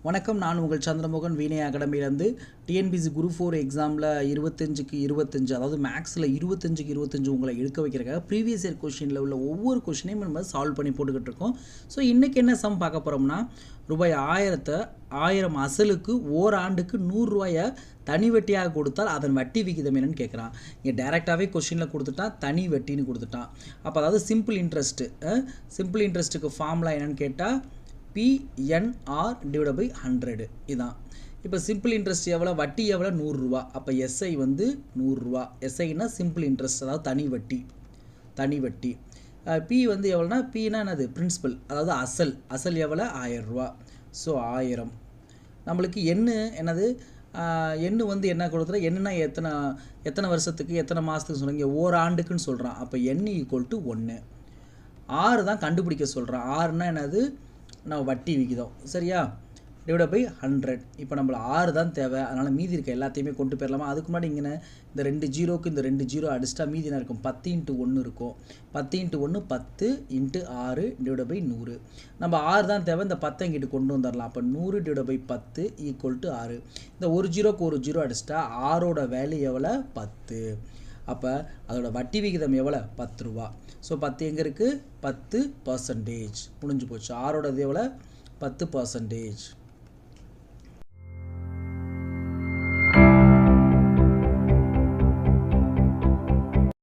வணக்கம், நான் உங்கள் சந்திரமோகன் வீணை அகாடமியிலேருந்து. டிஎன்பிசி குரூப் 4 எக்ஸாமில் 25க்கு 25, அதாவது மேக்ஸில் 25க்கு 25 உங்களை எடுக்க வைக்கிறக்காக ப்ரீவியஸ் இயர் கொஷினில் உள்ள ஒவ்வொரு கொஷினையும் நம்ம சால்வ் பண்ணி போட்டுக்கிட்டு இருக்கோம். ஸோ இன்றைக்கி என்ன சம் பார்க்க போகிறோம்னா, ரூபாய் 1000 அசலுக்கு ஓராண்டுக்கு 100 ரூபாயை தனி வட்டியாக கொடுத்தால் அதன் வட்டி விகிதம் என்னன்னு கேட்குறான். இங்கே டேரெக்டாகவே கொஷினில் கொடுத்துட்டான், தனி வட்டின்னு கொடுத்துட்டான். அப்போ அதாவது சிம்பிள் இன்ட்ரெஸ்ட்டுக்கு ஃபார்முலா என்னன்னு கேட்டால் PNR / 100 இதான். இப்போ சிம்பிள் இன்ட்ரெஸ்ட் எவ்வளோ, வட்டி எவ்வளோ, 100 ரூபா. அப்போ SI வந்து 100 ரூபா. SIனா சிம்பிள் இன்ட்ரெஸ்ட், அதாவது தனி வட்டி. P வந்து எவ்வளோனா, Pனா என்னது, பிரின்சிபல், அதாவது அசல் எவ்வளோ, 1000 ரூபா. ஸோ 1000. நம்மளுக்கு என்னது எண்ணு வந்து என்ன கொடுத்துற, என்னன்னா எத்தனை வருஷத்துக்கு எத்தனை மாதத்துக்கு சொல்கிறீங்க, ஓராண்டுக்குன்னு சொல்கிறான். அப்போ N = 1. 6 தான் கண்டுபிடிக்க சொல்கிறான். 6னா என்னது, நம்ம வட்டி விகிதம், சரியா, / 100. இப்போ நம்மள 6 தான் தேவை, அதனால் மீதி இருக்க எல்லாத்தையுமே கொண்டு போயிடலாமா. அதுக்கு முன்னாடி இங்கே இந்த 2 ஜீரோக்கு இந்த 2 ஜீரோ அடிச்சிட்டா மீதி என்ன இருக்கும், 10 × 1 இருக்கும். 10 × 1 10 × 6 / 100. நம்ம 6 தான் தேவை, இந்த 10 இங்கிட்டு கொண்டு வந்துடலாம். அப்போ 100 / 10 = 6. இந்த ஒரு ஜீரோக்கு ஒரு ஜீரோ அடிச்சிட்டா 6ஓட வேல்யூ எவ்வளோ, 10. அப்போ அதோட வட்டி விகிதம் எவ்வளோ, 10 ரூபா. ஸோ 10 எங்கே இருக்குது, 10% முடிஞ்சு போச்சு. 6ஓட இது எவ்வளோ, 10%.